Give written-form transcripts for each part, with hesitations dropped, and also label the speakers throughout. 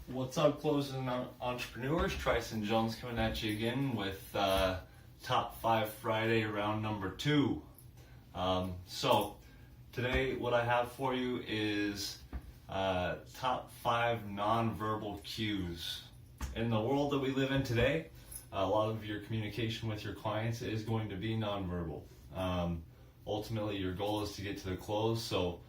Speaker 1: What's up, closing entrepreneurs? Tryson Jones coming at you again with Top 5 Friday round number 2. So today what I have for you is top 5 nonverbal cues. In the world that we live in today, a lot of your communication with your clients is going to be nonverbal. Ultimately, your goal is to get to the close, so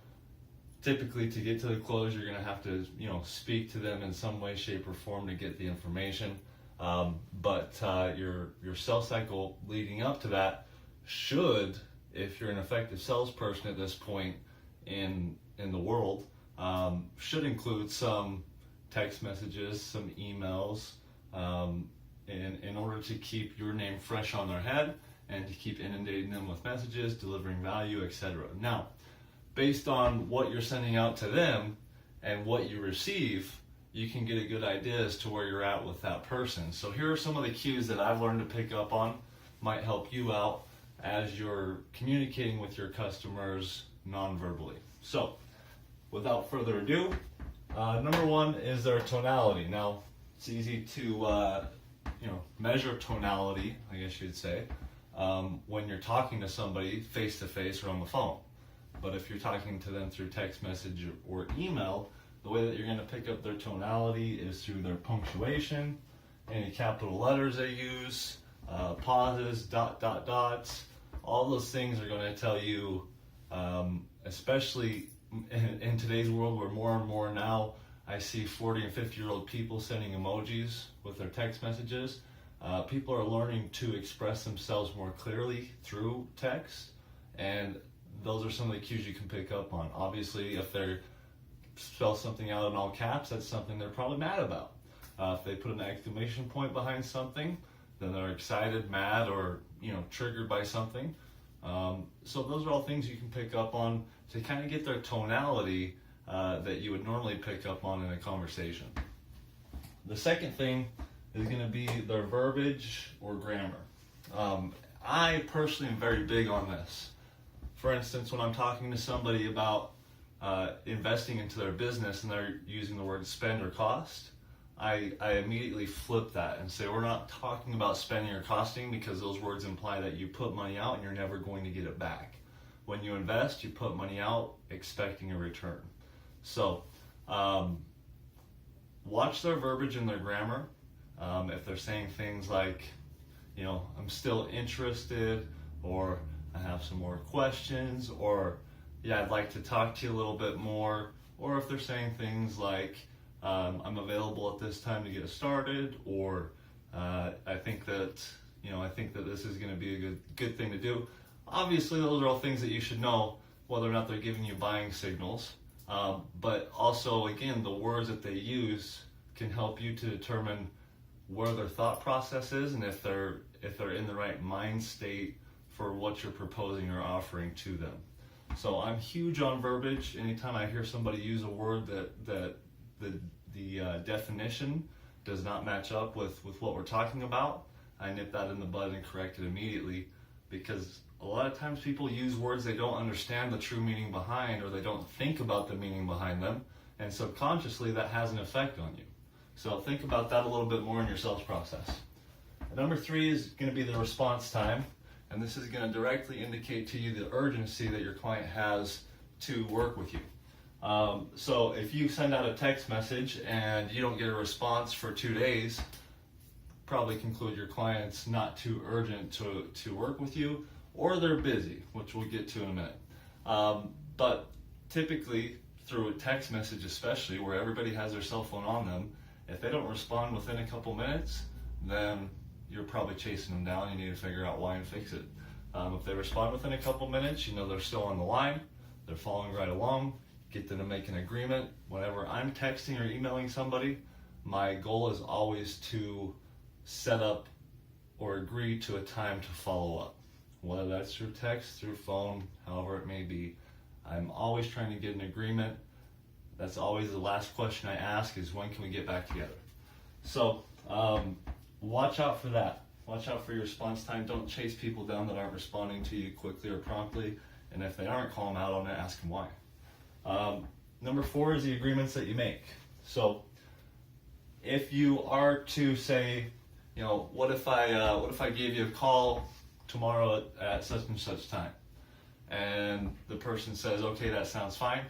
Speaker 1: typically to get to the close you're going to have to speak to them in some way, shape, or form to get the information, but your sales cycle leading up to that should, if you're an effective salesperson at this point in the world, should include some text messages, some emails, in order to keep your name fresh on their head and to keep inundating them with messages, delivering value, etc. Now, based on what you're sending out to them and what you receive, you can get a good idea as to where you're at with that person. So here are some of the cues that I've learned to pick up on, might help you out as you're communicating with your customers non-verbally. So without further ado, number 1 is their tonality. Now, it's easy to measure tonality, I guess you'd say, when you're talking to somebody face to face or on the phone. But if you're talking to them through text message or email, the way that you're going to pick up their tonality is through their punctuation, any capital letters they use, pauses, dots. All those things are going to tell you, especially in today's world where more and more now I see 40 and 50-year-old people sending emojis with their text messages. People are learning to express themselves more clearly through text, and those are some of the cues you can pick up on. Obviously, if they spell something out in all caps, that's something they're probably mad about. If they put an exclamation point behind something, then they're excited, mad, or triggered by something. So those are all things you can pick up on to kind of get their tonality that you would normally pick up on in a conversation. The second thing is going to be their verbiage or grammar. I personally am very big on this. For instance, when I'm talking to somebody about investing into their business and they're using the word spend or cost, I immediately flip that and say we're not talking about spending or costing, because those words imply that you put money out and you're never going to get it back. When you invest, you put money out expecting a return. So watch their verbiage and their grammar. If they're saying things like, I'm still interested, or I have some more questions, or I'd like to talk to you a little bit more, or if they're saying things like, I'm available at this time to get started, or I think that this is going to be a good thing to do. Obviously, those are all things that you should know, whether or not they're giving you buying signals. But also, again, the words that they use can help you to determine where their thought process is and if they're in the right mind state for what you're proposing or offering to them. So I'm huge on verbiage. Anytime I hear somebody use a word that the definition does not match up with what we're talking about, I nip that in the bud and correct it immediately, because a lot of times people use words they don't understand the true meaning behind, or they don't think about the meaning behind them, and subconsciously that has an effect on you. So think about that a little bit more in your sales process. Number 3 is going to be the response time, and this is going to directly indicate to you the urgency that your client has to work with you. So if you send out a text message and you don't get a response for 2 days, probably conclude your client's not too urgent to work with you, or they're busy, which we'll get to in a minute. But typically, through a text message especially, where everybody has their cell phone on them, if they don't respond within a couple minutes, then you're probably chasing them down. You need to figure out why and fix it. If they respond within a couple minutes, they're still on the line, they're following right along, get them to make an agreement. Whenever I'm texting or emailing somebody, my goal is always to set up or agree to a time to follow up. Whether that's through text, through phone, however it may be, I'm always trying to get an agreement. That's always the last question I ask, is when can we get back together? So watch out for that. Watch out for your response time. Don't chase people down that aren't responding to you quickly or promptly. And if they aren't, call them out on it, ask them why. Number 4 is the agreements that you make. So if you are to say, what if I gave you a call tomorrow at such and such time, and the person says, okay, that sounds fine.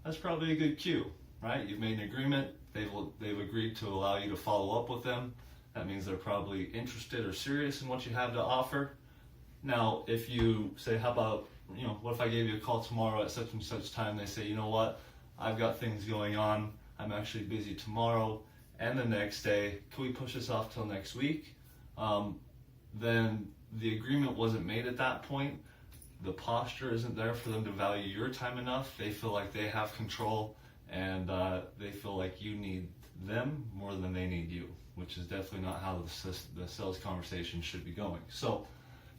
Speaker 1: That's probably a good cue, right? You've made an agreement. They've agreed to allow you to follow up with them. That means they're probably interested or serious in what you have to offer. Now, if you say, how about, what if I gave you a call tomorrow at such and such time? They say, you know what, I've got things going on. I'm actually busy tomorrow and the next day. Can we push this off till next week? Then the agreement wasn't made at that point. The posture isn't there for them to value your time enough. They feel like they have control, and they feel like you need them more than they need you, which is definitely not how the sales conversation should be going. So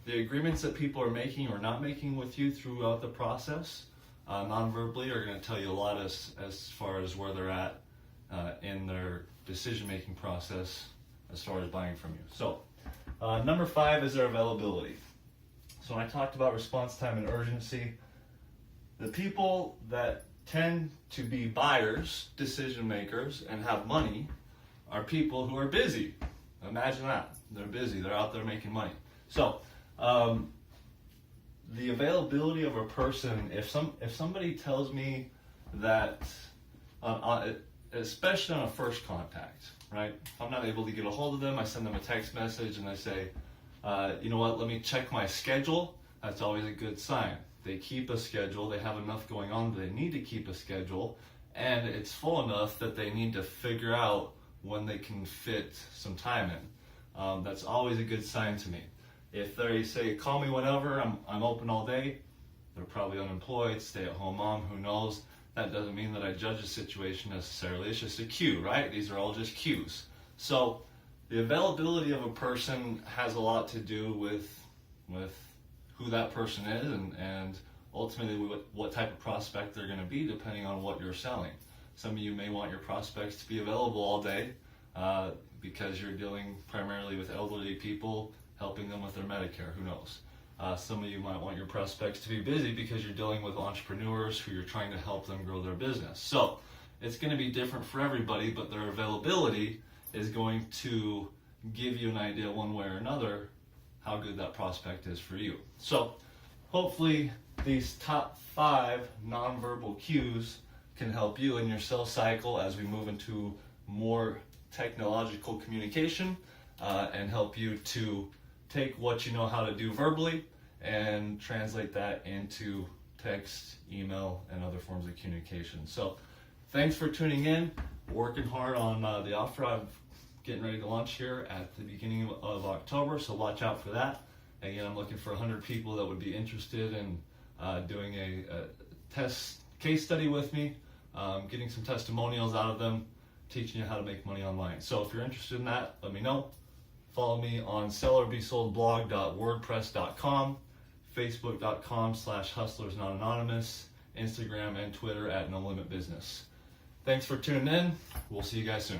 Speaker 1: the agreements that people are making or not making with you throughout the process, non-verbally, are going to tell you a lot as far as where they're at in their decision-making process as far as buying from you. So number 5 is their availability. So when I talked about response time and urgency, the people that tend to be buyers, decision makers, and have money are people who are busy. Imagine that. They're busy. They're out there making money. So the availability of a person, if somebody tells me that, especially on a first contact, right? If I'm not able to get a hold of them, I send them a text message and I say, you know what, let me check my schedule. That's always a good sign. They keep a schedule. They have enough going on that they need to keep a schedule, and it's full enough that they need to figure out when they can fit some time in. That's always a good sign to me. If they say, call me whenever, I'm open all day, they're probably unemployed, stay-at-home mom, who knows. That doesn't mean that I judge a situation necessarily. It's just a cue, right? These are all just cues. So the availability of a person has a lot to do with who that person is and ultimately what type of prospect they're going to be, depending on what you're selling. Some of you may want your prospects to be available all day because you're dealing primarily with elderly people, helping them with their Medicare, who knows. Some of you might want your prospects to be busy because you're dealing with entrepreneurs who you're trying to help them grow their business. So it's going to be different for everybody, but their availability is going to give you an idea one way or another how good that prospect is for you. So hopefully these top 5 nonverbal cues can help you in your sales cycle as we move into more technological communication and help you to take what you know how to do verbally and translate that into text, email, and other forms of communication. So thanks for tuning in. Working hard on the offer I'm getting ready to launch here at the beginning of October, so watch out for that. Again, I'm looking for 100 people that would be interested in doing a test case study with me, getting some testimonials out of them, teaching you how to make money online. So if you're interested in that, let me know. Follow me on sellerbesoldblog.wordpress.com, facebook.com/hustlersnotanonymous, Instagram and Twitter at No Limit Business. Thanks for tuning in. We'll see you guys soon.